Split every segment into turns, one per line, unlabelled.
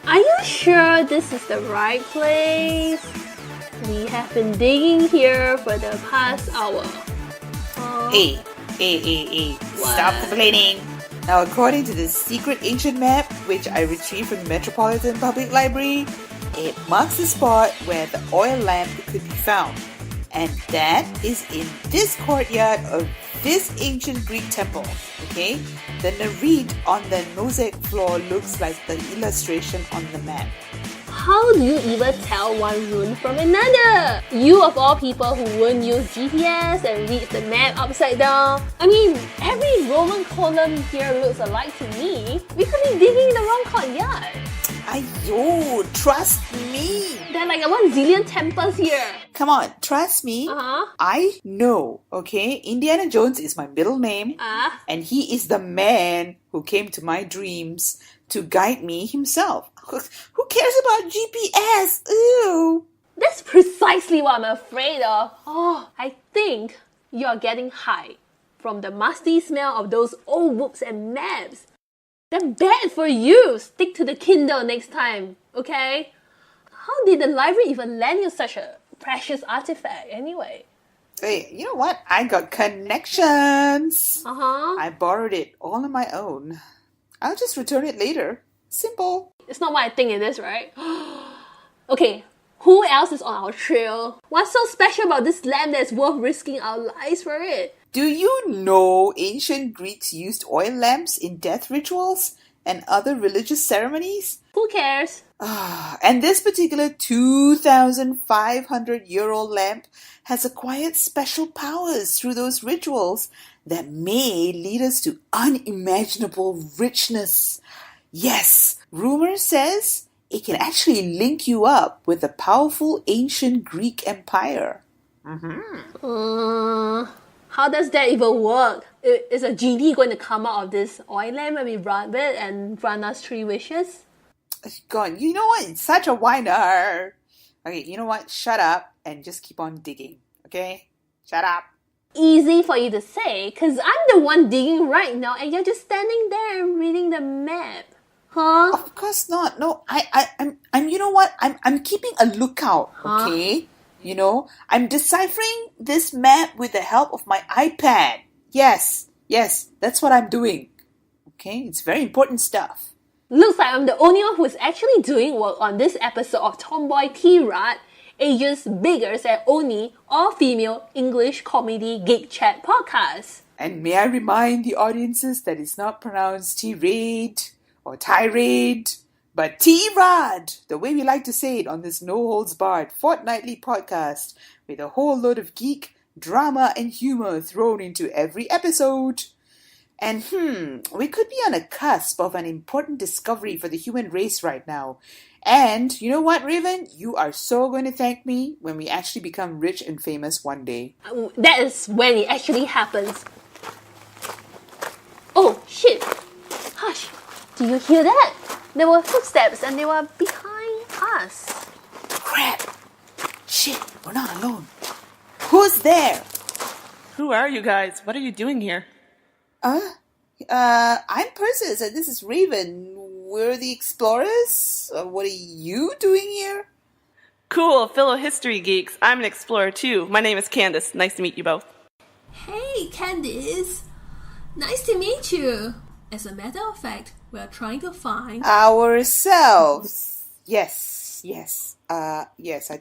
Are you sure this is the right place? We have been digging here for the past hour.
Hey, stop complaining. Now, according to this secret ancient map, which I retrieved from the Metropolitan Public Library, it marks the spot where the oil lamp could be found. And that is in this courtyard of this ancient Greek temple. Okay? The Nereid on the mosaic floor looks like the illustration on the map.
How do you even tell one rune from another? You of all people who won't use GPS and read the map upside down. I mean, every Roman column here looks alike to me. We could be digging in the wrong courtyard.
Ayo, trust me.
There are like 1 zillion temples here.
Come on, trust me. I know, okay? Indiana Jones is my middle name. And he is the man who came to my dreams to guide me himself. Who cares about GPS? Ew.
That's precisely what I'm afraid of. Oh, I think you're getting high from the musty smell of those old books and maps. They're bad for you. Stick to the Kindle next time, okay? How did the library even lend you such a precious artifact anyway?
Hey, you know what? I got connections.
I
borrowed it all on my own. I'll just return it later. Simple.
It's not what I think it is, right? Okay, who else is on our trail? What's so special about this lamp that's worth risking our lives for it?
Do you know ancient Greeks used oil lamps in death rituals and other religious ceremonies?
Who cares?
And this particular 2,500-year-old lamp has acquired special powers through those rituals that may lead us to unimaginable richness. Yes, rumor says it can actually link you up with the powerful ancient Greek empire.
How does that even work? Is a genie going to come out of this oil lamp when we rub it and grant us 3 wishes?
God, you know what? It's such a whiner. Okay, you know what? Shut up and just keep on digging. Okay? Shut up.
Easy for you to say, because I'm the one digging right now and you're just standing there and reading the map. Huh?
Of course not. No, I'm you know what? I'm keeping a lookout, okay? You know, I'm deciphering this map with the help of my iPad. Yes, that's what I'm doing. Okay? It's very important stuff.
Looks like I'm the only one who's actually doing work on this episode of Tomboy T-Rod, Asia's biggest and only all-female English comedy geek chat podcast.
And may I remind the audiences that it's not pronounced T-Raid or tirade, but T-Rod, the way we like to say it on this no-holds-barred fortnightly podcast with a whole load of geek, drama, and humor thrown into every episode. And we could be on a cusp of an important discovery for the human race right now. And you know what, Raven? You are so going to thank me when we actually become rich and famous one day.
That is when it actually happens. Oh, shit. Hush. Do you hear that? There were footsteps and they were behind us.
Crap. Shit, we're not alone. Who's there?
Who are you guys? What are you doing here?
I'm Persis and this is Raven. We're the explorers. What are you doing here?
Cool, fellow history geeks. I'm an explorer too. My name is Candace. Nice to meet you both.
Hey, Candice. Nice to meet you. As a matter of fact, we're trying to find
ourselves. Yes, I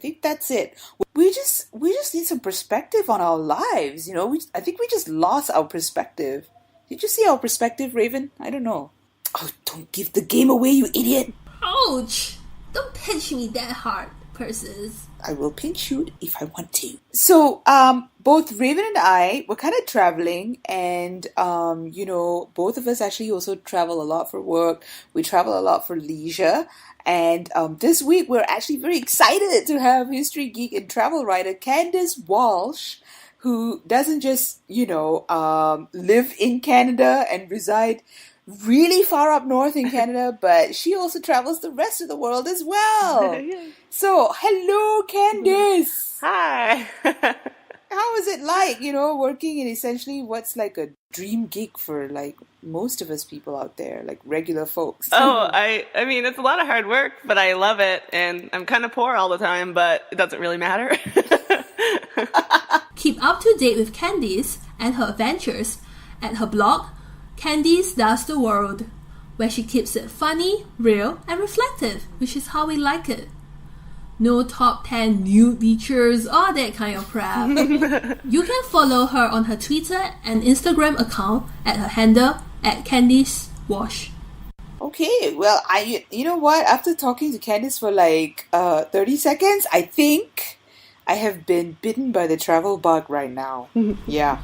think that's it. We just need some perspective on our lives, you know. I think we just lost our perspective. Did you see our perspective, Raven? I don't know. Oh, don't give the game away, you idiot.
Ouch! Don't pinch me that hard, Persis.
I will pinch you if I want to. So, both Raven and I were kind of traveling and, both of us actually also travel a lot for work. We travel a lot for leisure. And this week, we're actually very excited to have history geek and travel writer Candace Walsh, who doesn't just, live in Canada and reside really far up north in Canada, but she also travels the rest of the world as well. So, hello, Candace.
Hi.
How is it like, working in essentially what's like a dream gig for like most of us people out there, like regular folks?
Oh, I mean, it's a lot of hard work, but I love it, and I'm kind of poor all the time, but it doesn't really matter.
Keep up to date with Candice and her adventures at her blog, Candice Does the World, where she keeps it funny, real, and reflective, which is how we like it. No top 10 nude beaches, all that kind of crap. You can follow her on her Twitter and Instagram account at her handle at Candice Wash.
Okay, well, you know what? After talking to Candice for like 30 seconds, I think I have been bitten by the travel bug right now. Yeah.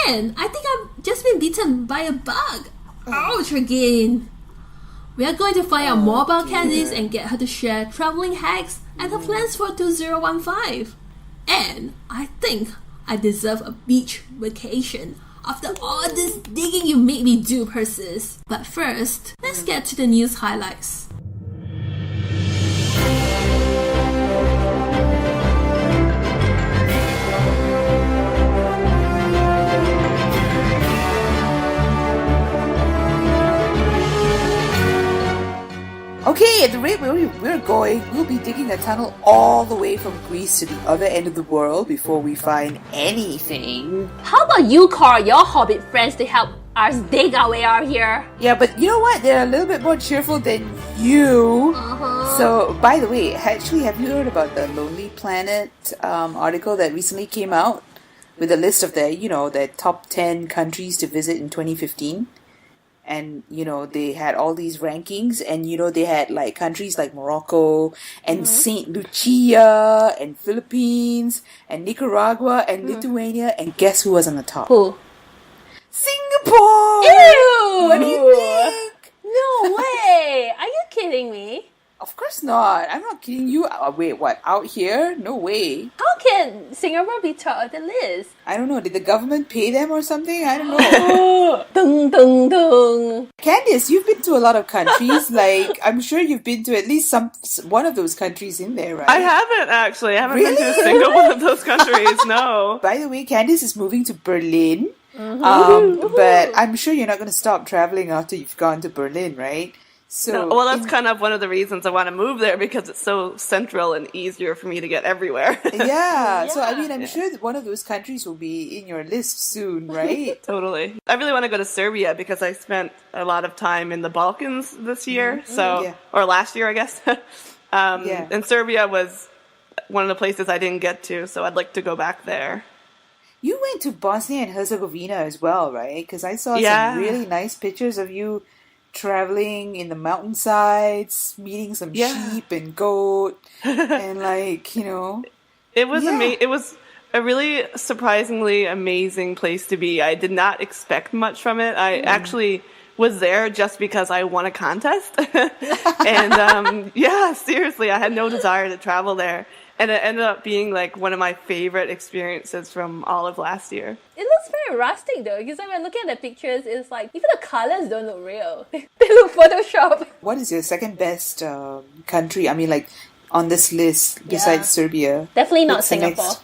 And I think I've just been bitten by a bug. Ouch again. We are going to find out more about Candice and get her to share traveling hacks and her plans for 2015. And I think I deserve a beach vacation after all this digging you made me do, Persis. But first, let's get to the news highlights.
Okay, at the rate we're going, we'll be digging a tunnel all the way from Greece to the other end of the world before we find anything.
How about you call your Hobbit friends to help us dig our way out here?
Yeah, but you know what? They're a little bit more cheerful than you. So, by the way, actually, have you heard about the Lonely Planet article that recently came out with a list of their top 10 countries to visit in 2015? And, they had all these rankings and, they had like countries like Morocco and St. Lucia and Philippines and Nicaragua and Lithuania. And guess who was on the top?
Who?
Singapore!
Ew!
What do you think?
No way! Are you kidding me?
Of course not. I'm not kidding you. Wait, what? Out here? No way.
How can Singapore be top of the list?
I don't know. Did the government pay them or something? I don't know.
Dung dung dung.
Candice, you've been to a lot of countries. Like, I'm sure you've been to at least one of those countries in there, right?
I haven't actually. I haven't been to a
Really?
single one of those countries, no.
By the way, Candice is moving to Berlin. But I'm sure you're not going to stop traveling after you've gone to Berlin, right? So,
Well, that's kind of one of the reasons I want to move there, because it's so central and easier for me to get everywhere.
yeah. So, I mean, I'm sure that one of those countries will be in your list soon, right?
Totally. I really want to go to Serbia because I spent a lot of time in the Balkans this year, or last year, I guess. And Serbia was one of the places I didn't get to, so I'd like to go back there.
You went to Bosnia and Herzegovina as well, right? Because I saw some really nice pictures of you traveling in the mountainsides, meeting some sheep and goat, and
It was amazing. It was a really surprisingly amazing place to be. I did not expect much from it. I actually was there just because I won a contest. And seriously, I had no desire to travel there. And it ended up being like one of my favorite experiences from all of last year.
It looks very rustic though, because when looking at the pictures, it's like even the colors don't look real. They look Photoshop.
What is your second best country? I mean, like on this list besides Serbia?
Definitely not
What's the
Singapore.
next?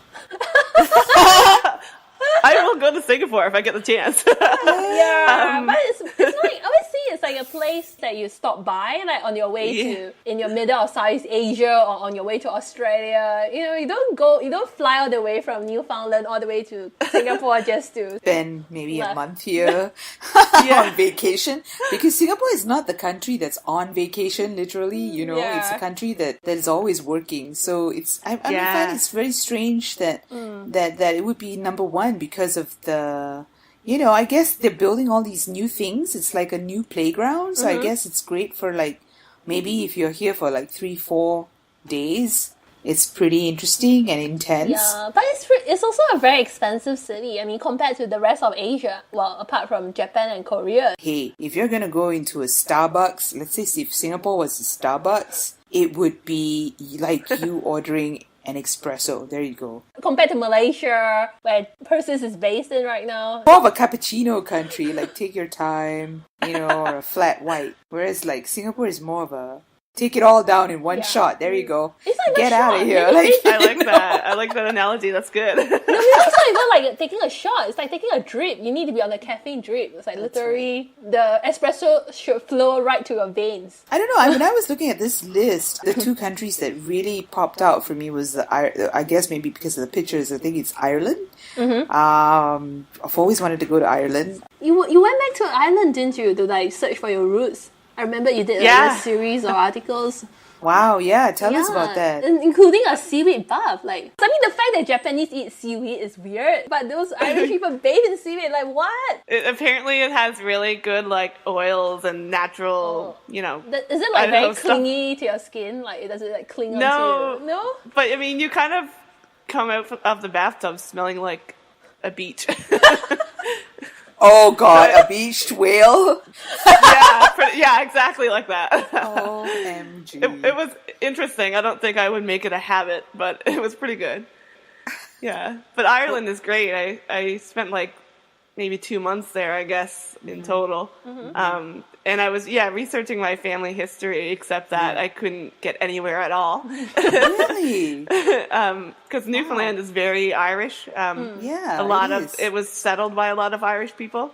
I will go to Singapore if I get the chance.
But it's like, I always see it's like a place that you stop by, like on your way to, in your middle of Southeast Asia or on your way to Australia. You don't fly all the way from Newfoundland all the way to Singapore just to
Spend maybe a month here on vacation. Because Singapore is not the country that's on vacation, literally, it's a country that is always working. So I find it's very strange that it would be number one because of the, I guess they're building all these new things. It's like a new playground. So I guess it's great for like, maybe if you're here for like 3-4 days, it's pretty interesting and intense.
Yeah, but it's also a very expensive city. I mean, compared to the rest of Asia, well, apart from Japan and Korea.
Hey, if you're going to go into a Starbucks, let's say if Singapore was a Starbucks, it would be like you ordering an espresso. There you go.
Compared to Malaysia, where Persis is based in right now.
More of a cappuccino country, like take your time, or a flat white. Whereas like Singapore is more of a Take it all down in one
Yeah.
shot. There you go.
It's not even
Get
a
out of
shot.
here.
I like that. I like that analogy. That's good.
No, it's not even like taking a shot. It's like taking a drip. You need to be on the caffeine drip. It's like literally the espresso should flow right to your veins.
I don't know. When I was looking at this list, the two countries that really popped out for me was I guess maybe because of the pictures. I think it's Ireland. I've always wanted to go to Ireland.
You went back to Ireland, didn't you, to like search for your roots? I remember you did a series of articles.
Wow, yeah. Tell us about that.
And including a seaweed bath. Like, I mean, the fact that Japanese eat seaweed is weird, but those Irish people bathe in seaweed. Like, what?
Apparently, it has really good like oils and natural, Is
it like very clingy to your skin? Like, does it like cling onto you? No?
But I mean, you kind of come out of the bathtub smelling like a beach.
Oh God, a beached whale?
yeah, exactly like that.
OMG.
It was interesting. I don't think I would make it a habit, but it was pretty good. Yeah, but Ireland is great. I spent like maybe 2 months there, I guess, in total. And I was, researching my family history, except that I couldn't get anywhere at all.
Really?
Because Newfoundland is very Irish. It was settled by a lot of Irish people.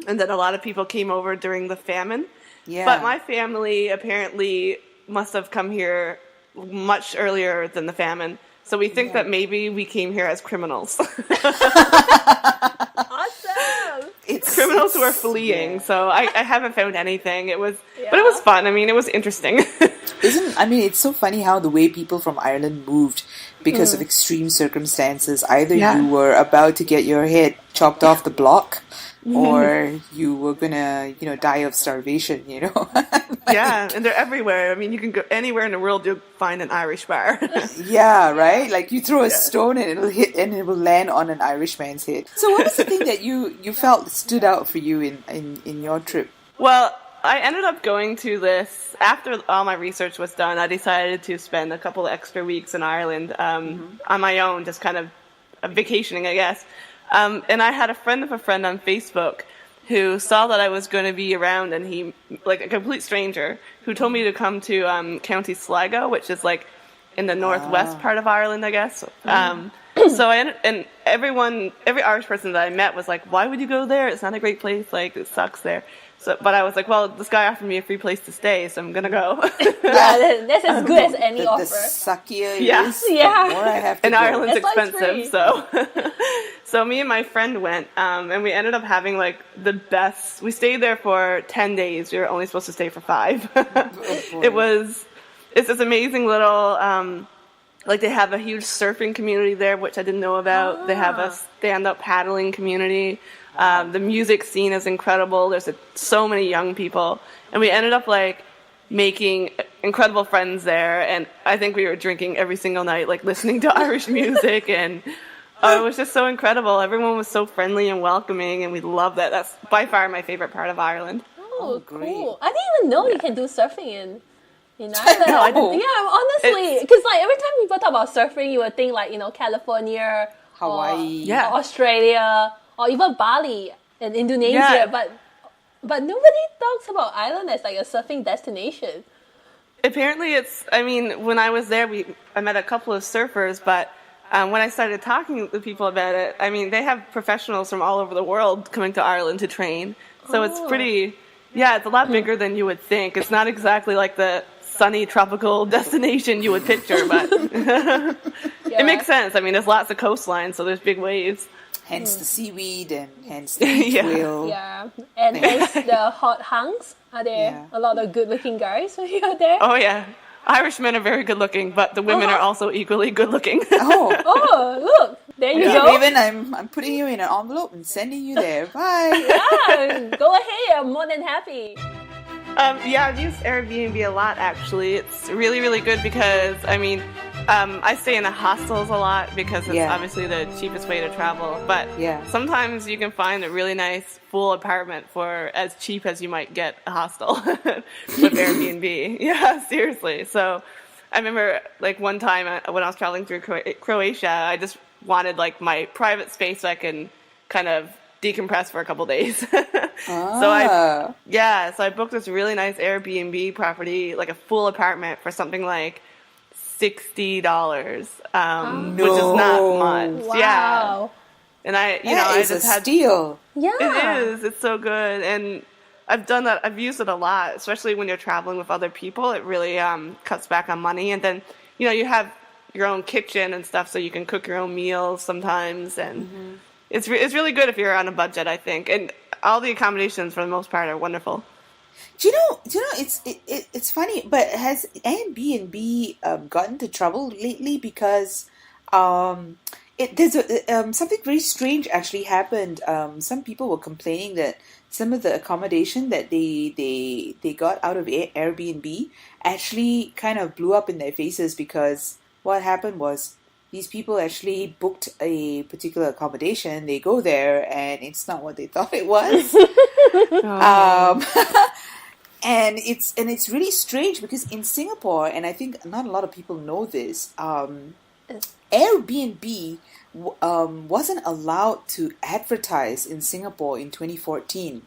And then a lot of people came over during the famine.
Yeah.
But my family apparently must have come here much earlier than the famine. So we think that maybe we came here as criminals.
Awesome!
Criminals who are fleeing. So I haven't found anything. But it was fun. I mean, it was interesting.
It's so funny how the way people from Ireland moved because of extreme circumstances. Either you were about to get your head chopped off the block, or you were gonna, die of starvation,
Yeah, and they're everywhere. I mean, you can go anywhere in the world, you'll find an Irish bar.
Yeah, right? Like you throw a stone and it'll hit and it will land on an Irish man's head. So what was the thing that you felt stood out for you in your trip?
Well, I ended up going to this, after all my research was done, I decided to spend a couple of extra weeks in Ireland on my own, just kind of vacationing, I guess. And I had a friend of a friend on Facebook who saw that I was going to be around, and he, like a complete stranger, who told me to come to County Sligo, which is like in the northwest part of Ireland, I guess. So every Irish person that I met was like, "Why would you go there? It's not a great place. Like, it sucks there." So, but I was like, well, this guy offered me a free place to stay, so I'm gonna go.
That's as good as any offer.
The suckier it
Yeah.
is, the more I have to
And
go.
Ireland's
That's why it's
expensive, so so me and my friend went, and we ended up having like the best. We stayed there for 10 days. We were only supposed to stay for 5. It's this amazing little. Like they have a huge surfing community there, which I didn't know about. They have a stand-up paddling community. The music scene is incredible. There's so many young people, and we ended up like making incredible friends there. And I think we were drinking every single night, like listening to Irish music, and it was just so incredible. Everyone was so friendly and welcoming, and we loved that. That's by far my favorite part of Ireland.
Oh,
great.
cool! I didn't even know you can do surfing in Ireland.
No, I didn't.
Yeah, honestly, because like every time people talk about surfing, you would think like California,
Hawaii.
or Australia, or even Bali and Indonesia. But nobody talks about Ireland as like a surfing destination.
Apparently, when I was there, I met a couple of surfers, but when I started talking to people about it, they have professionals from all over the world coming to Ireland to train. So it's pretty, it's a lot bigger than you would think. It's not exactly like the sunny tropical destination you would picture, but it makes sense. There's lots of coastline, so there's big waves.
Hence the seaweed and hence the beach whale.
Yeah, and hence the hot hunks. Are there a lot of good-looking guys when you're there?
Oh, yeah. Irishmen are very good-looking, but the women are also equally good-looking.
Oh, look. There you go.
Raven, I'm putting you in an envelope and sending you there. Bye.
Yeah, go ahead. I'm more than happy.
I've used Airbnb a lot, actually. It's really, really good because, I stay in the hostels a lot because it's obviously the cheapest way to travel. But sometimes you can find a really nice full apartment for as cheap as you might get a hostel with Airbnb. Yeah, seriously. So I remember like one time when I was traveling through Croatia, I just wanted like my private space so I can kind of decompress for a couple days.
Ah.
So I booked this really nice Airbnb property, like a full apartment for something like $60, which is not much.
Wow.
Yeah. And I
That is
just
a
had
steal.
Yeah.
It is. It's so good. And I've done that. I've used it a lot, especially when you're traveling with other people. It really cuts back on money. And then, you have your own kitchen and stuff, so you can cook your own meals sometimes. And it's really good if you're on a budget, I think. And all the accommodations, for the most part, are wonderful.
Do you know? It's funny, but has Airbnb gotten into trouble lately because there's something very strange actually happened. Some people were complaining that some of the accommodation that they got out of Airbnb actually kind of blew up in their faces, because what happened was these people actually booked a particular accommodation. They go there and it's not what they thought it was. And it's really strange because in Singapore, and I think not a lot of people know this, Airbnb wasn't allowed to advertise in Singapore in 2014.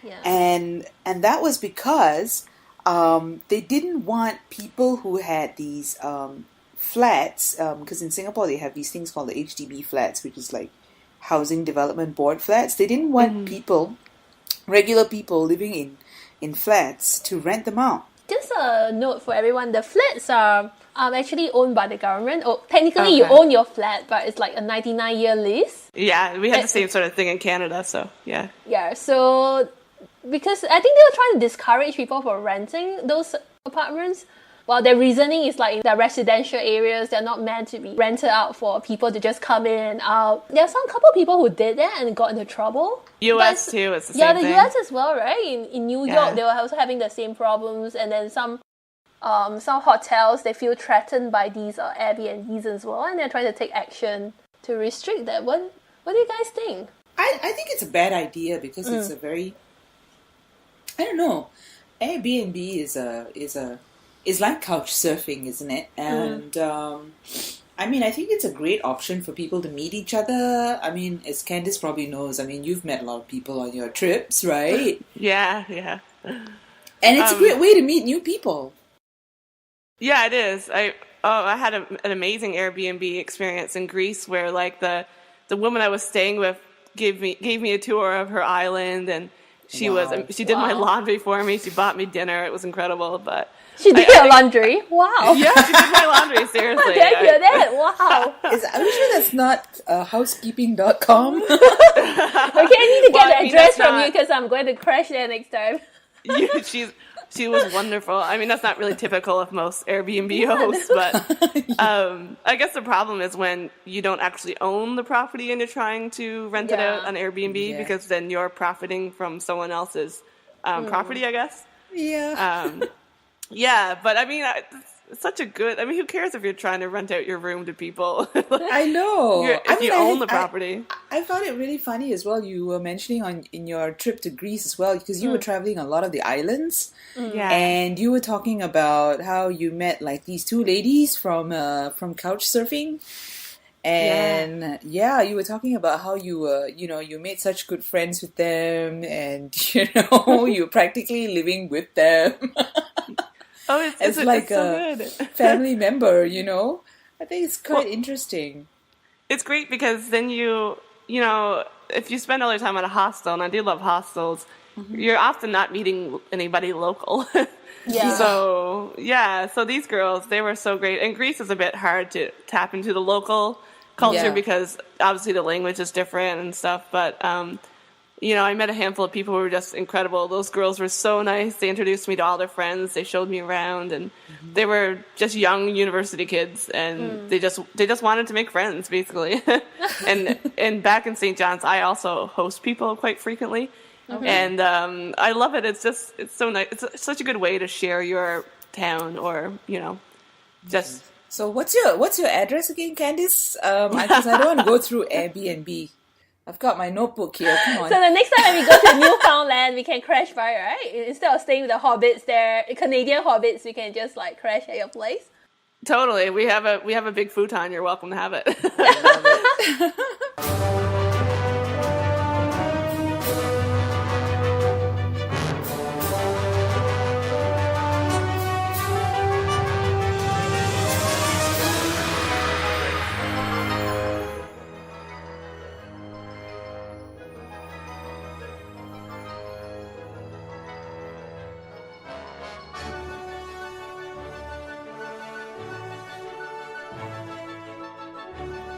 Yeah.
And that was because they didn't want people who had these flats, because in Singapore they have these things called the HDB flats, which is like Housing Development Board flats. They didn't want regular people living in flats to rent them out.
Just a note for everyone, the flats are actually owned by the government. Oh, technically you own your flat, but it's like a 99-year lease.
Yeah, we had the same sort of thing in Canada, so yeah.
Yeah, so because I think they were trying to discourage people from renting those apartments. Well, their reasoning is like in the residential areas, they're not meant to be rented out for people to just come in and out. There are some couple of people who did that and got into trouble.
US too, it's the same
thing.
thing.
Yeah, the US as well, right? In New York, they were also having the same problems. And then some hotels, they feel threatened by these Airbnbs as well, and they're trying to take action to restrict that. What do you guys think?
I think it's a bad idea because it's a very, I don't know, Airbnb is like couch surfing, isn't it? And I mean, I think it's a great option for people to meet each other. I mean, as Candice probably knows, I mean, you've met a lot of people on your trips, right?
Yeah.
And it's a great way to meet new people.
Yeah, it is. I had an amazing Airbnb experience in Greece where like the woman I was staying with gave me a tour of her island, and she did my laundry for me. She bought me dinner. It was incredible, but
she did your laundry. Wow.
Yeah, she did my laundry. Seriously.
Did I hear that? Wow.
Are you sure that's not housekeeping.com?
Okay, I need to get the address from you because I'm going to crash there next time.
She was wonderful. I mean, that's not really typical of most Airbnb hosts, but I guess the problem is when you don't actually own the property and you're trying to rent it out on Airbnb, because then you're profiting from someone else's property, I guess.
Yeah.
Yeah, but I mean, it's such a good... I mean, who cares if you're trying to rent out your room to people?
I know.
If you own the property.
I found it really funny as well. You were mentioning in your trip to Greece as well, because you were traveling a lot of the islands.
Yeah.
And you were talking about how you met like these two ladies from couch surfing. And you were talking about how you were, you made such good friends with them, and you're practically living with them.
Oh, it's
like
so
a
good.
family member, I think it's quite interesting.
It's great because then if you spend all your time at a hostel, and I do love hostels, you're often not meeting anybody local.
Yeah.
So these girls, they were so great. And Greece is a bit hard to tap into the local culture because obviously the language is different and stuff, but I met a handful of people who were just incredible. Those girls were so nice. They introduced me to all their friends. They showed me around, and they were just young university kids, and they just wanted to make friends, basically. and back in St. John's, I also host people quite frequently, and I love it. It's so nice. It's such a good way to share your town, or just.
So what's your address again, Candice? Because I don't want to go through Airbnb. I've got my notebook here. Come on.
So the next time we go to Newfoundland, we can crash by, right? Instead of staying with the hobbits there, Canadian hobbits, we can just like crash at your place.
Totally. We have a big futon. You're welcome to have it.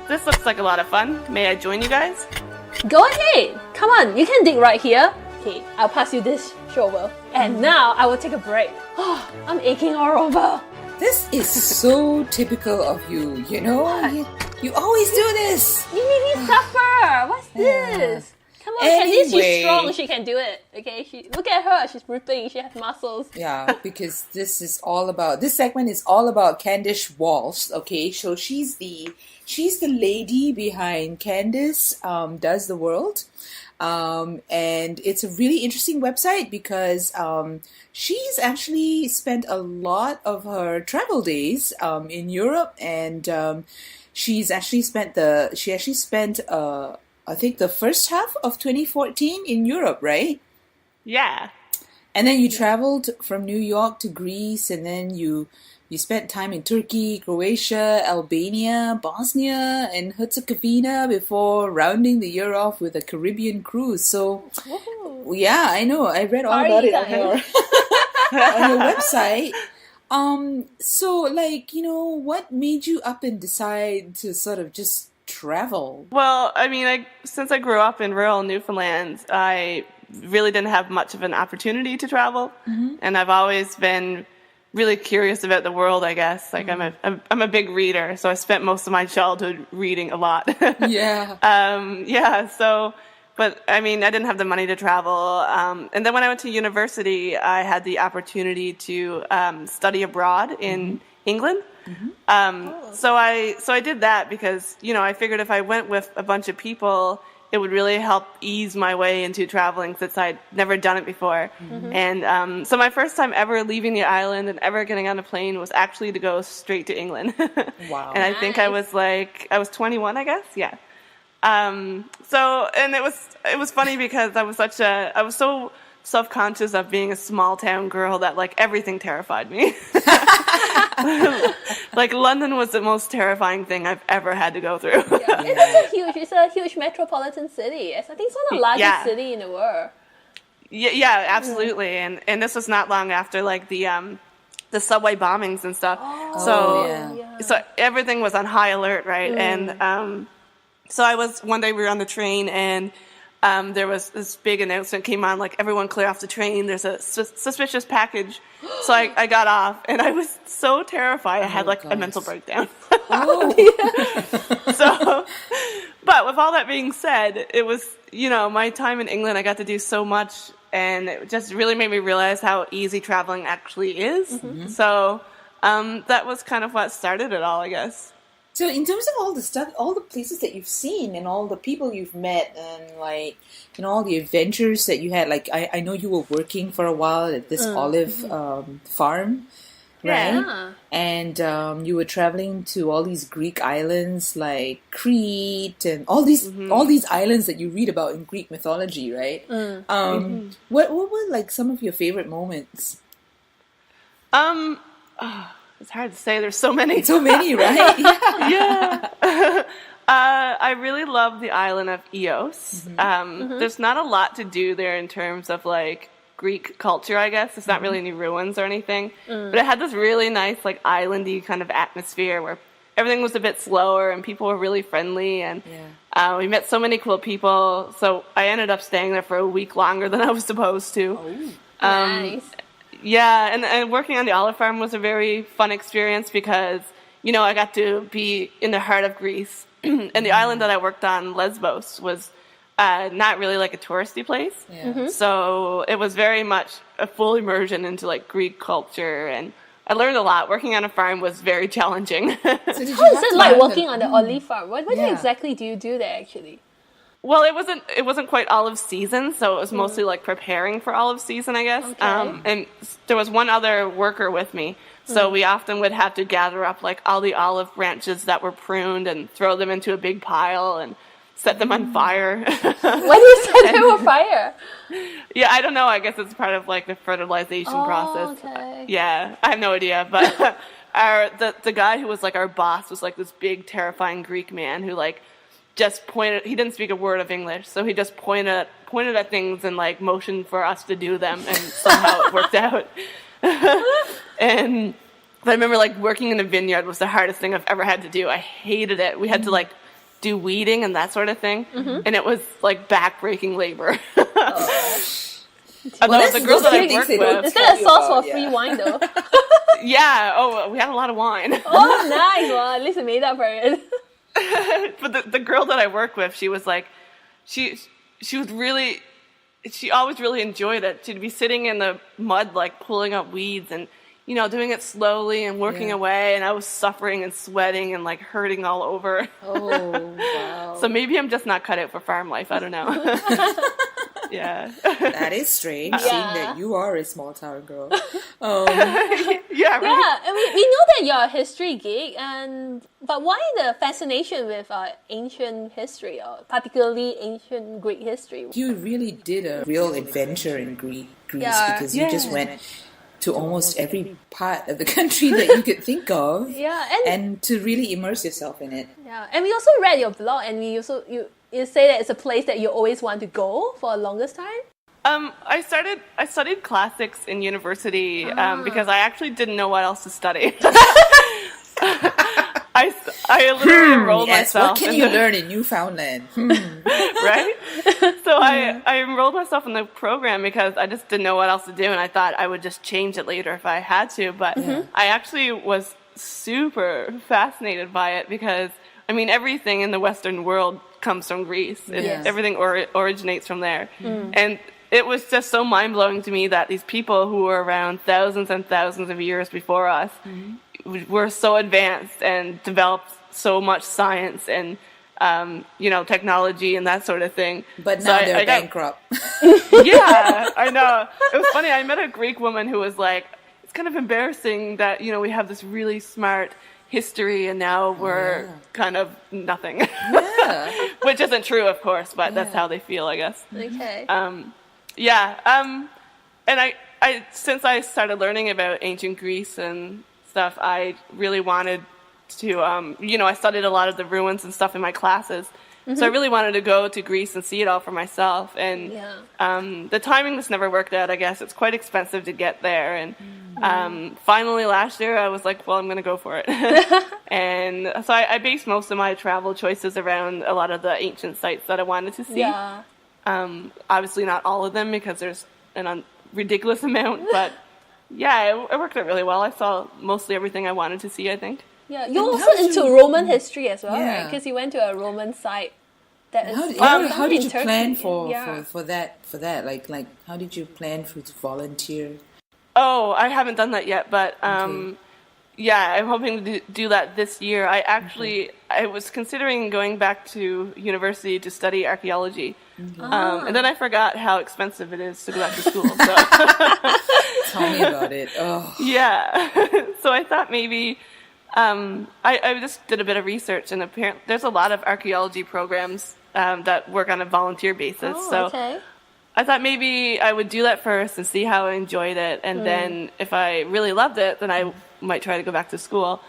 this looks like a lot of fun. May I join you guys?
Go ahead. Come on, you can dig right here. Okay, I'll pass you this shovel. And now I will take a break. Oh, I'm aching all over.
This is so typical of you, you know? You always do this.
You made me suffer. What's this? Come on, Candice, she's
Anyway.
strong. She can do it. Okay, look at her. She's ripping. She has muscles.
Yeah, because this segment is all about Candice Walsh, okay? So she's the lady behind Candice Does the World. And it's a really interesting website because she's actually spent a lot of her travel days in Europe, and she actually spent I think the first half of 2014 in Europe, right?
Yeah.
And then you traveled from New York to Greece, and then you spent time in Turkey, Croatia, Albania, Bosnia, and Herzegovina before rounding the year off with a Caribbean cruise. So, yeah, I know. I read all about it on your website. So, like, you know, what made you up and decide to sort of just travel?
Well, I mean, since I grew up in rural Newfoundland, I really didn't have much of an opportunity to travel, and I've always been really curious about the world, I guess. Like I'm a big reader, so I spent most of my childhood reading a lot.
Yeah.
So, but I mean, I didn't have the money to travel. And then when I went to university, I had the opportunity to study abroad in England. So I did that because, you know, I figured if I went with a bunch of people, it would really help ease my way into traveling since I'd never done it before. And so my first time ever leaving the island and ever getting on a plane was actually to go straight to England.
Wow.
And I think I was 21, I guess. Yeah. So, and it was funny because I was so self-conscious of being a small town girl that like everything terrified me. Like London was the most terrifying thing I've ever had to go through.
It's a huge metropolitan city. I think it's one of the largest city in the world.
Yeah, absolutely. And this was not long after like the subway bombings and stuff. So everything was on high alert, right? And so one day we were on the train and there was this big announcement came on, like, everyone clear off the train. There's a suspicious package. So I got off, and I was so terrified. I had, like, a mental breakdown. So, but with all that being said, it was, you know, my time in England, I got to do so much, and it just really made me realize how easy traveling actually is. So that was kind of what started it all, I guess.
So in terms of all the stuff, all the places that you've seen and all the people you've met and like, you know, all the adventures that you had, like I know you were working for a while at this olive farm, right?
Yeah.
And you were traveling to all these Greek islands like Crete and all these islands that you read about in Greek mythology, right? What were like some of your favorite moments?
It's hard to say. There's so many.
So many, right?
Yeah. I really love the island of Ios. There's not a lot to do there in terms of like Greek culture, I guess. It's not really any ruins or anything. But it had this really nice like islandy kind of atmosphere where everything was a bit slower and people were really friendly. And we met so many cool people. So I ended up staying there for a week longer than I was supposed to.
Nice.
Yeah, and working on the olive farm was a very fun experience because, you know, I got to be in the heart of Greece. And the island that I worked on, Lesbos, was not really like a touristy place. So it was very much a full immersion into like Greek culture, and I learned a lot. Working on a farm was very challenging.
So
How is it like working on the olive farm? What exactly do you do there actually?
Well, it wasn't quite olive season, so it was mostly like preparing for olive season, I guess.
Okay.
And there was one other worker with me, so we often would have to gather up like all the olive branches that were pruned and throw them into a big pile and set them on fire.
Why do you set them on fire?
Yeah, I don't know. I guess it's part of like the fertilization process.
Okay.
Yeah, I have no idea, but the guy who was like our boss was like this big, terrifying Greek man who like just pointed. He didn't speak a word of English, so he just pointed at things and like motioned for us to do them, and somehow it worked out. And I remember like working in a vineyard was the hardest thing I've ever had to do. I hated it. We had to like do weeding and that sort of thing, and it was like backbreaking labor. Although
Well,
the girls that I
those
worked
things they don't
with,
Is that a
you
source
about,
for free
yeah.
wine though?
yeah, oh, we had a lot of wine.
Oh, nice. Well, at least I made up for it.
But the girl that I worked with, she was like, she was really, she always really enjoyed it. She'd be sitting in the mud, like pulling up weeds and, you know, doing it slowly and working
Yeah.
away. And I was suffering and sweating and like hurting all over.
Oh, wow.
So maybe I'm just not cut out for farm life. I don't know. Yeah.
That is strange, seeing that you are a small town girl.
Yeah, right.
Yeah, and we know that you're a history geek, but why the fascination with ancient history, or particularly ancient Greek history?
You really did a real adventure in Greece
Yeah.
because you just went to almost every part of the country that you could think of.
Yeah,
And to really immerse yourself in it.
yeah, and we also read your blog, and we also you say that it's a place that you always want to go for the longest time.
I studied classics in university because I actually didn't know what else to study. I literally enrolled
Yes,
myself.
what can you learn in Newfoundland?
Right? So I enrolled myself in the program because I just didn't know what else to do, and I thought I would just change it later if I had to. But I actually was super fascinated by it because, I mean, everything in the Western world comes from Greece.
Yes.
Everything originates from there. And it was just so mind-blowing to me that these people who were around thousands and thousands of years before us were so advanced and developed so much science and technology and that sort of thing.
But
So
now
I
they're
got-
bankrupt.
Yeah, I know. It was funny. I met a Greek woman who was like, it's kind of embarrassing that, we have this really smart history and now we're kind of nothing.
Yeah.
Which isn't true, of course, but that's how they feel, I guess.
Okay.
And I since I started learning about ancient Greece and stuff, I really wanted to, I studied a lot of the ruins and stuff in my classes. So I really wanted to go to Greece and see it all for myself. And the timing just never worked out, I guess. It's quite expensive to get there. And finally last year I was like, well, I'm going to go for it. And so I based most of my travel choices around a lot of the ancient sites that I wanted to see.
Yeah.
Obviously not all of them because there's an ridiculous amount, but yeah, it worked out really well. I saw mostly everything I wanted to see, I think.
Yeah, you're
And
also
how did
into
you-
Roman history as well, right?
Yeah.
Because you went to a Roman site. That is
How did
in
you
Turkey.
plan for that? Like how did you plan to volunteer?
Oh, I haven't done that yet, but
Okay.
yeah, I'm hoping to do that this year. I was considering going back to university to study archaeology, and then I forgot how expensive it is to go back to school. So
Tell me about it. Oh,
yeah, so I thought maybe I just did a bit of research, and apparently there's a lot of archaeology programs that work on a volunteer basis.
Oh,
So
okay.
I thought maybe I would do that first and see how I enjoyed it, and then if I really loved it, then I might try to go back to school.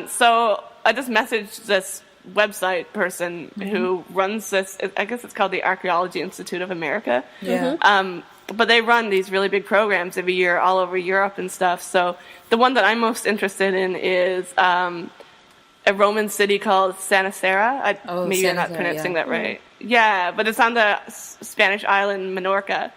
So I just messaged this website person who runs this. I guess it's called the Archaeology Institute of America.
yeah.
But they run these really big programs every year all over Europe and stuff. So the one that I'm most interested in is a Roman city called Sanacera. Maybe I'm not
Sanacera,
pronouncing
yeah.
that right. Yeah, but it's on the Spanish island Menorca.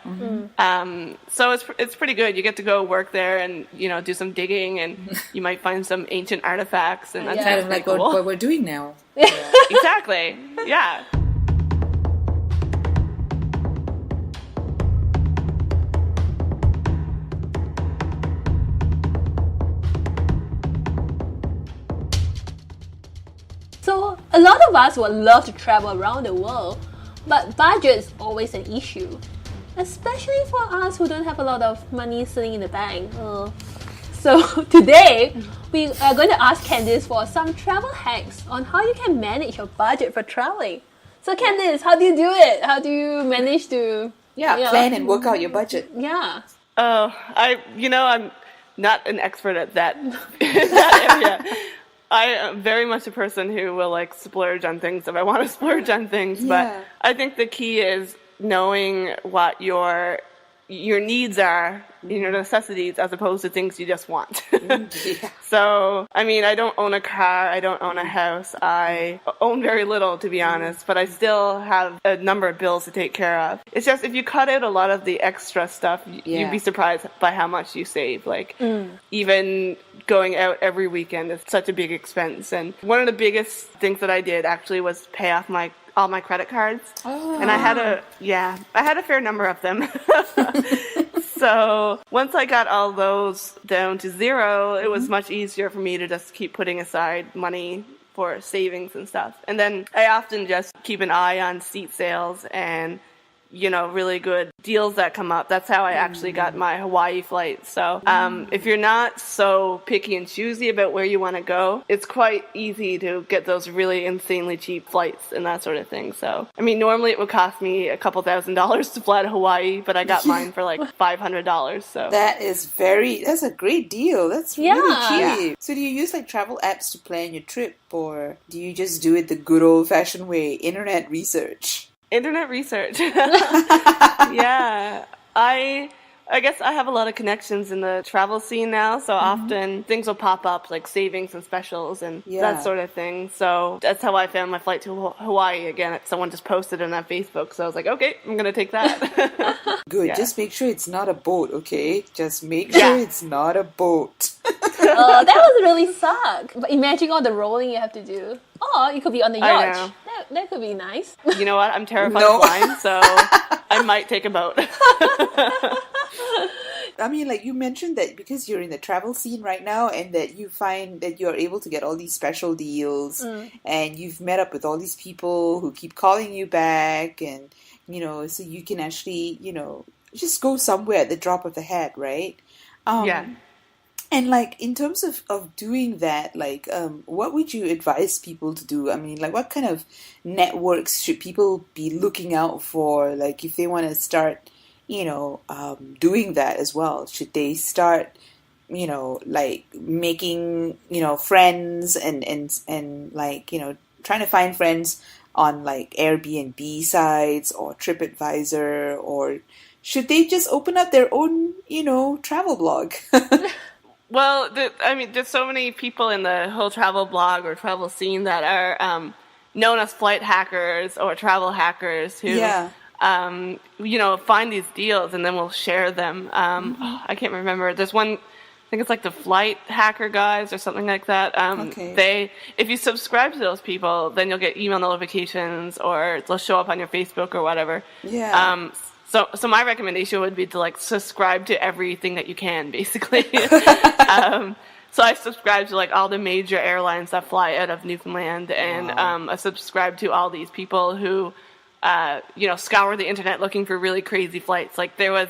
So it's pretty good. You get to go work there and do some digging, and you might find some ancient artifacts, and that's
Yeah.
Kind of
pretty
like
cool.
what we're doing now.
Exactly. Yeah.
So a lot of us would love to travel around the world, but budget is always an issue, especially for us who don't have a lot of money sitting in the bank. So today we are going to ask Candice for some travel hacks on how you can manage your budget for traveling. So Candice, how do you do it? How do you manage to
Plan and work out your budget.
Yeah.
Oh, I'm not an expert at that that area. I am very much a person who will splurge on things if I want to splurge on things.
Yeah.
But I think the key is knowing what your your needs are, your necessities, as opposed to things you just want.
Yeah.
So, I mean, I don't own a car, I don't own a house, I own very little, to be honest, but I still have a number of bills to take care of. It's just, if you cut out a lot of the extra stuff, you'd be surprised by how much you save. Like, even going out every weekend is such a big expense. And one of the biggest things that I did actually was pay off all my credit cards. And I had a fair number of them. So once I got all those down to zero, it was much easier for me to just keep putting aside money for savings and stuff. And then I often just keep an eye on seat sales and, really good deals that come up. That's how I actually got my Hawaii flight. So if you're not so picky and choosy about where you want to go, it's quite easy to get those really insanely cheap flights and that sort of thing. So, I mean, normally it would cost me a couple $1,000s to fly to Hawaii, but I got mine for like $500. So
that's a great deal. That's really cheap.
Yeah.
So do you use like travel apps to plan your trip, or do you just do it the good old fashioned way, internet research?
Internet research. Yeah. I guess I have a lot of connections in the travel scene now, so often things will pop up like savings and specials and that sort of thing. So that's how I found my flight to Hawaii again. Someone just posted it on Facebook, so I was like, okay, I'm going to take that.
Good.
Yeah.
Just make sure it's not a boat, okay? Just make sure it's not a boat.
Oh, that would really suck. But imagine all the rolling you have to do. Oh, you could be on the
I
yacht.
know.
That could be nice.
You know what? I'm terrified of flying, so I might take a boat.
I mean, like you mentioned that because you're in the travel scene right now and that you find that you're able to get all these special deals and you've met up with all these people who keep calling you back and, so you can actually, just go somewhere at the drop of the hat, right?
Yeah.
And like in terms of doing that, like what would you advise people to do? I mean, like what kind of networks should people be looking out for? Like if they want to start, doing that as well, should they start, like making, friends and like, trying to find friends on like Airbnb sites or TripAdvisor, or should they just open up their own, travel blog?
Well, there's so many people in the whole travel blog or travel scene that are known as flight hackers or travel hackers who, find these deals and then will share them. I can't remember. There's one, I think it's like the Flight Hacker Guys or something like that. If you subscribe to those people, then you'll get email notifications or they'll show up on your Facebook or whatever.
Yeah.
So my recommendation would be to like subscribe to everything that you can, basically. So I subscribe to like all the major airlines that fly out of Newfoundland, and I subscribe to all these people who, scour the internet looking for really crazy flights. Like there was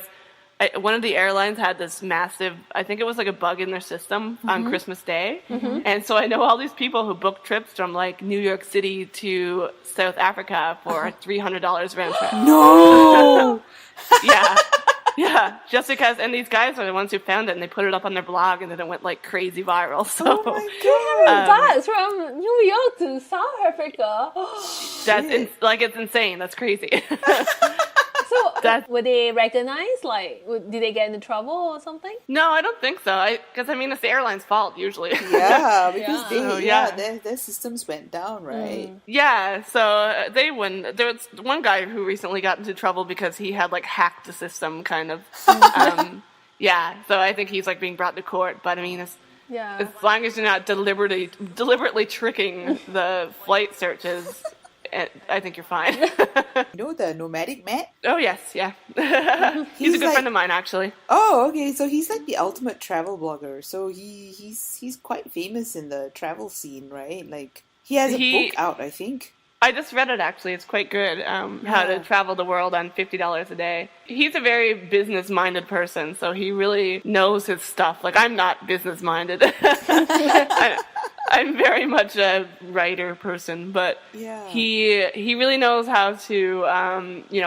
one of the airlines had this massive, I think it was like a bug in their system on Christmas Day, and so I know all these people who book trips from like New York City to South Africa for $300 round trip.
No.
Yeah, just because, and these guys are the ones who found it, and they put it up on their blog, and then it went like crazy viral. So,
oh my God.
Bus from New York to South Africa.
it's insane. That's crazy.
So, were they recognized? Like, did they get into trouble or something?
No, I don't think so. Because it's the airline's fault usually.
Yeah, because their systems went down, right?
Yeah, so they wouldn't. There was one guy who recently got into trouble because he had like hacked the system, kind of. So I think he's like being brought to court. But I mean, as long as you're not deliberately tricking the flight searches, I think you're fine.
You know the Nomadic Matt?
Oh, yes, yeah. He's a good friend of mine, actually.
Oh, okay. So he's like the ultimate travel blogger. So he's quite famous in the travel scene, right? Like he has a book out, I think.
I just read it, actually. It's quite good. How to travel the world on $50 a day. He's a very business-minded person, so he really knows his stuff. Like, I'm not business-minded. I'm very much a writer person, but he really knows how to,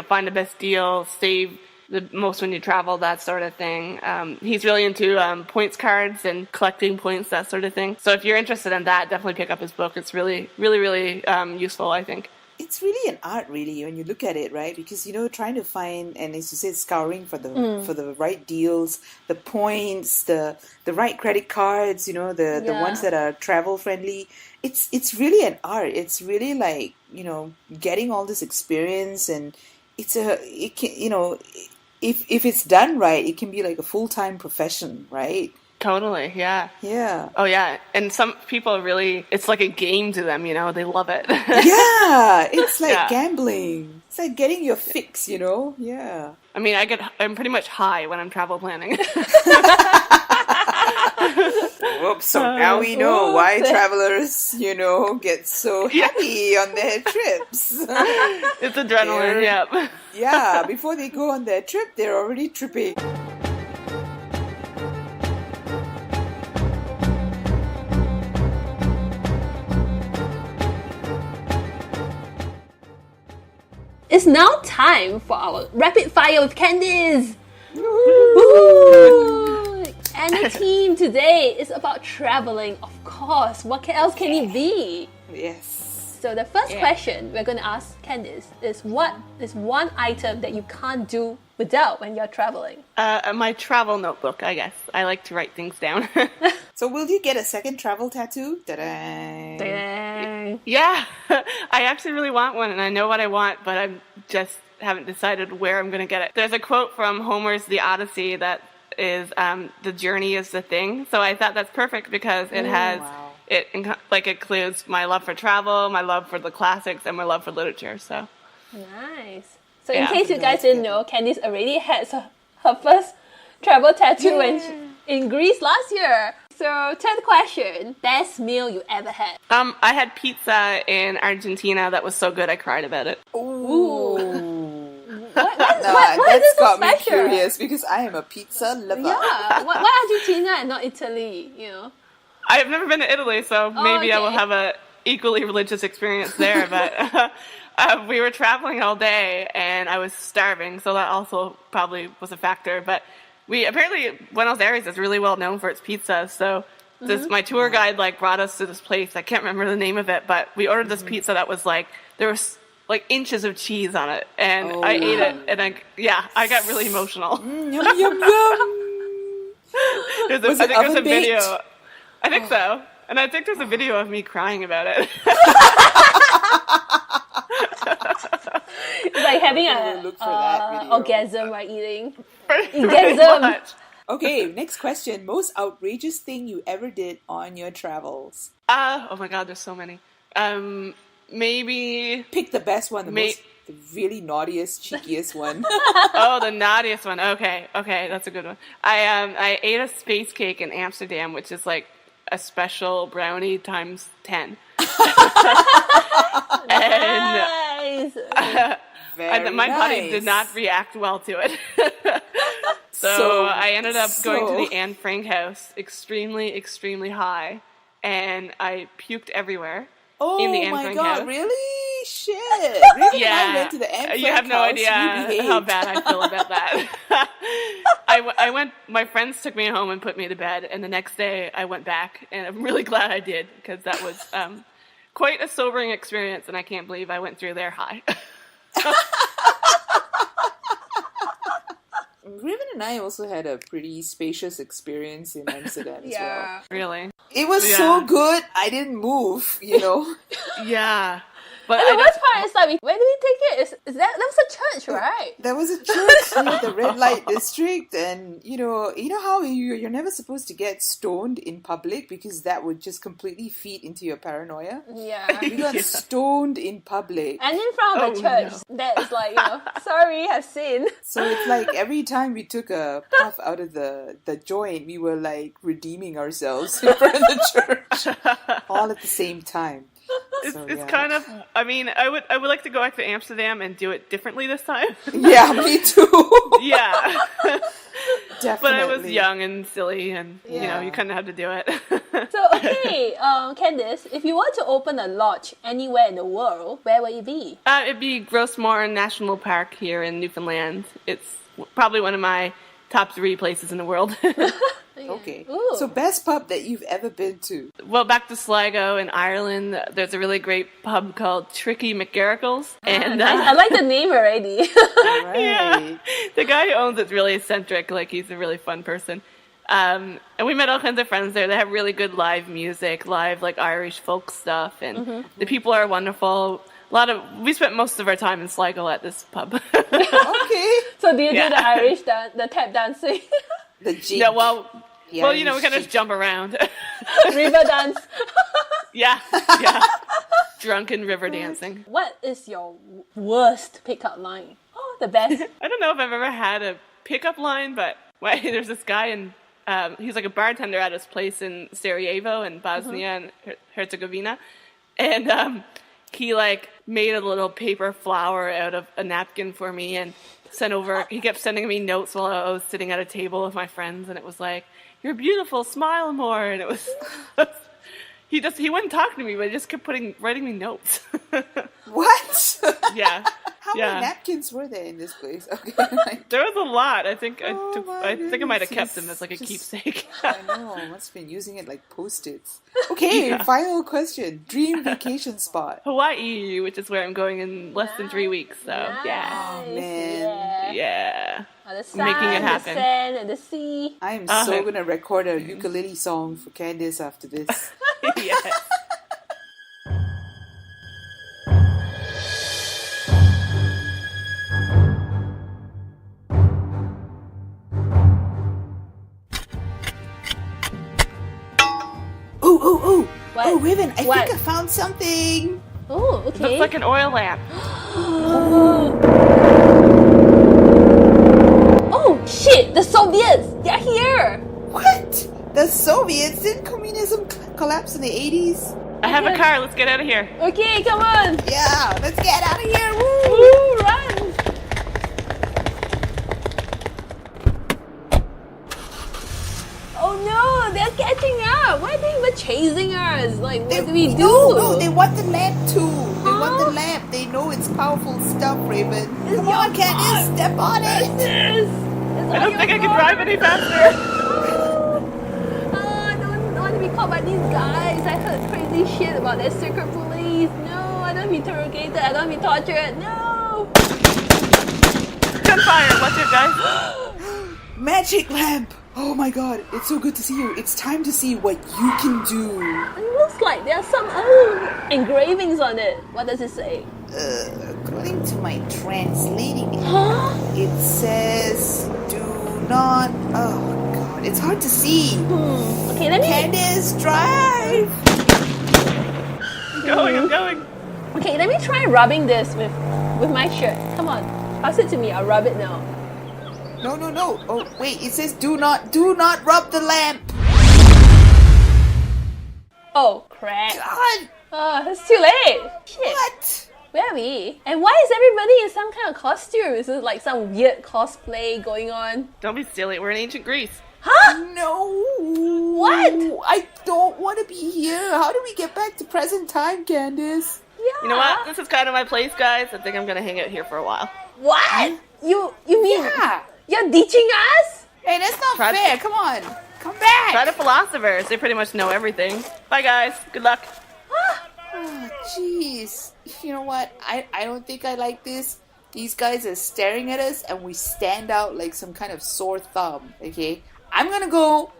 find the best deal, save the most when you travel, that sort of thing. He's really into points cards and collecting points, that sort of thing. So if you're interested in that, definitely pick up his book. It's really, really, really useful, I think.
it's really an art, really, when you look at it, right? Because, trying to find, and as you said, scouring for the right deals, the points, the right credit cards, the ones that are travel friendly. It's really an art. It's really like, getting all this experience, and it can, if it's done right, it can be like a full-time profession, right?
Totally, yeah.
Yeah.
Oh, yeah. And some people really, it's like a game to them, they love it.
Yeah, it's like
Yeah.
gambling. It's like getting your fix, Yeah.
I mean, I'm pretty much high when I'm travel planning.
Whoops, so now we know why travelers, get so happy on their trips.
It's adrenaline, yep.
Yeah, before they go on their trip, they're already tripping.
It's now time for our rapid fire with Candice. Woo! And the theme today is about traveling, of course. What else can it be?
Yes.
So the first question we're going to ask Candice is, what is one item that you can't do without when you're traveling?
My travel notebook, I guess. I like to write things down.
So will you get a second travel tattoo? Ta-da!
Dang.
Yeah, I actually really want one, and I know what I want, but I just haven't decided where I'm going to get it. There's a quote from Homer's The Odyssey that is, the journey is the thing. So I thought that's perfect because it has,
wow.
it includes my love for travel, my love for the classics, and my love for literature. So
Nice. So in
Yeah.
case you guys
That's
didn't
good.
know, Candice already had her first travel tattoo in Greece last year. So third question, best meal you ever had?
I had pizza in Argentina that was so good I cried about it.
Ooh.
What
That's
is so
got me
special?
curious because I am a pizza lover.
Yeah, why Argentina and not Italy,
I've never been to Italy, so maybe I will
okay.
have a equally religious experience there. But we were traveling all day, and I was starving, so that also probably was a factor. But apparently Buenos Aires is really well known for its pizza. So my tour guide brought us to this place. I can't remember the name of it, but we ordered this pizza that was there was inches of cheese on it, and I ate it, and I got really emotional.
Yum, yum, yum.
I
Was
think
it
there's a
oven-baked?
video. I think so. And I think there's a video of me crying about it.
It's like having
gonna look for that video.
orgasm while eating.
Pretty
Orgasm.
much.
Okay, next question. Most outrageous thing you ever did on your travels?
Oh my god, there's so many. Maybe
Pick the best one,
the
really naughtiest, cheekiest one.
the naughtiest one. Okay, that's a good one. I ate a space cake in Amsterdam, which is like a special brownie times 10. And
Nice.
my body did not react well to it. So I ended up going to the Anne Frank house, extremely, extremely high, and I puked everywhere.
Oh
in the Anne
my
Frank
god,
house.
really? Shit. Really?
Yeah,
I went to the Anne Frank
you have no
house,
idea
you
how
behaved.
bad I feel about that. I went. My friends took me home and put me to bed, and the next day I went back, and I'm really glad I did because that was quite a sobering experience, and I can't believe I went through there high.
Raven and I also had a pretty spacious experience in Amsterdam as well.
Really?
It was so good, I didn't move,
Yeah. But
And the worst part is where did we take it? Is that was a church, right?
There was a church near the red light district, and you know how you're never supposed to get stoned in public because that would just completely feed into your paranoia.
Yeah.
We got stoned in public.
And in front of the church, that is sorry, I've sinned.
So it's like every time we took a puff out of the joint, we were redeeming ourselves in front of the church, all at the same time.
It's kind of. I mean, I would like to go back to Amsterdam and do it differently this time.
Yeah, me too.
Yeah.
Definitely.
But I was young and silly, and
Yeah.
you kind of had to do it.
So okay, Candice, if you were to open a lodge anywhere in the world, where would it be?
It'd be Grossmoor National Park here in Newfoundland. It's probably one of my top 3 places in the world.
Okay.
Ooh.
So best pub that you've ever been to?
Well, back to Sligo in Ireland, there's a really great pub called Tricky McGarrigles. And
I like the name already.
Right.
yeah, the guy who owns it's really eccentric. Like, he's a really fun person. And we met all kinds of friends there. They have really good live music, live like Irish folk stuff, and the people are wonderful. We spent most of our time in Sligo at this pub.
Okay.
So do you do
Yeah.
the Irish the tap dancing?
The jig.
Yeah, well,
The
we kind
Irish
of just
jig.
jump around.
River dance.
yeah. Drunken river dancing.
What is your worst pickup line? Oh, the best.
I don't know if I've ever had a pickup line, but there's this guy in. He's like a bartender at his place in Sarajevo in Bosnia and Herzegovina, and he like made a little paper flower out of a napkin for me and sent over. He kept sending me notes while I was sitting at a table with my friends, and it was like, "You're beautiful, smile more," and it was. He wouldn't talk to me, but he just kept writing me notes.
What?
yeah.
How
Yeah.
many napkins were there in this place? Okay.
There was a lot. I think I
my
think I might have
goodness,
kept them as like a
just-
keepsake.
I know. Must have been using it like Post-its. Okay, final question. Dream vacation spot.
Hawaii, which is where I'm going in less than 3 weeks. So yeah,
Nice,
man.
yeah.
Oh, the sun,
Making it happen.
the sand, and the sea.
I am so gonna record a ukulele song for Candice after this.
yes.
Oh,
What?
oh, Raven, I
What?
think I found something.
Oh, okay.
Looks like an oil lamp.
Oh shit! The Soviets! They're here!
What? The Soviets? Didn't communism collapse in the 80s?
I have a car. Let's get out of here.
Okay, come on!
Yeah, let's get out of here. Woo!
Woo, run! Oh no, they're catching up! Why are they even chasing us? Like, what do we do?
No, they want the lamp too. They want the
Huh?
lamp. They know it's powerful stuff, Raven.
It's
Come on,
your
Candice,
fault.
step on it.
Yes!
I don't think I can drive any faster.
I don't want to be caught by these guys. I heard crazy shit about their secret police. No, I don't want to be interrogated. I don't want to be tortured. No!
Gunfire. Watch it, guys.
Magic lamp. Oh my god, it's so good to see you. It's time to see what you can do.
It looks like there are some engravings on it. What does it say?
According to my translating,
Huh?
it says, do not... Oh god, it's hard to see.
Okay, let me.
Candice, drive!
I'm going.
Okay, let me try rubbing this with my shirt. Come on, pass it to me. I'll rub it now.
No. Oh, wait, it says do not rub the lamp.
Oh crap!
God,
Oh, it's too late. Shit.
what?
Where are we? And why is everybody in some kind of costume? Is it like some weird cosplay going on?
Don't be silly. We're in ancient Greece.
Huh?
No.
What?
I don't want to be here. How do we get back to present time, Candice?
Yeah.
You know what? This is kind of my place, guys. I think I'm gonna hang out here for a while.
What? You mean
Yeah.
you're ditching us?
Hey, that's not
Try-
fair. Come on. Come back.
Try the philosophers. They pretty much know everything. Bye, guys. Good luck.
Oh, jeez. You know what? I don't think I like this. These guys are staring at us and we stand out like some kind of sore thumb, okay? I'm gonna go.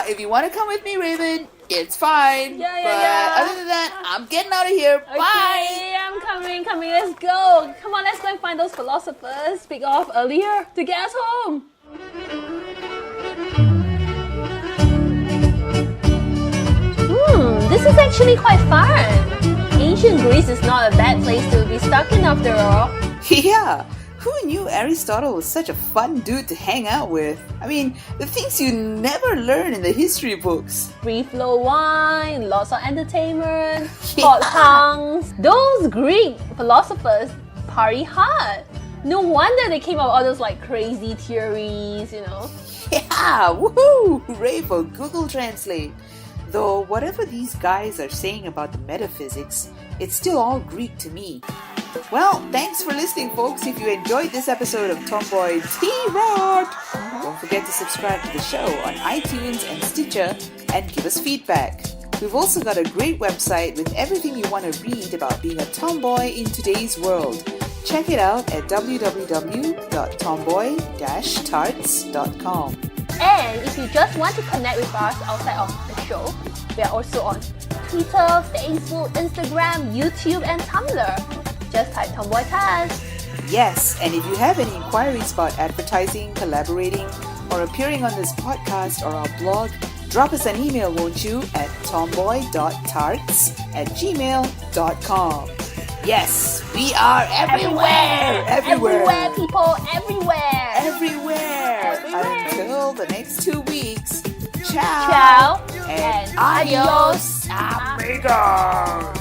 If you want to come with me, Raven, it's fine.
Yeah.
Other than that, I'm getting out of here. Bye.
Okay, I'm coming. Let's go. Come on, let's go and find those philosophers. Speak off earlier to get us home. This is actually quite fun. Ancient Greece is not a bad place to be stuck in after all.
Yeah. Who knew Aristotle was such a fun dude to hang out with? I mean, the things you never learn in the history books.
Free flow wine, lots of entertainment, hot tongues. Those Greek philosophers party hard. No wonder they came up with all those like crazy theories, you know.
Yeah, woohoo! Hooray for Google Translate. Though whatever these guys are saying about the metaphysics, it's still all Greek to me. Well, thanks for listening, folks. If you enjoyed this episode of Tomboy T-Rod, don't forget to subscribe to the show on iTunes and Stitcher and give us feedback. We've also got a great website with everything you want to read about being a tomboy in today's world. Check it out at www.tomboy-tarts.com.
And if you just want to connect with us outside of the show, we are also on Twitter, Facebook, Instagram, YouTube, and Tumblr. Just type Tomboy Tarts.
Yes, and if you have any inquiries about advertising, collaborating, or appearing on this podcast or our blog, drop us an email, won't you, at tomboy.tarts@gmail.com. Yes, we are everywhere!
Everywhere, people! Everywhere!
Everywhere! Until the next 2 weeks. Ciao!
Ciao!
And adios, amigos!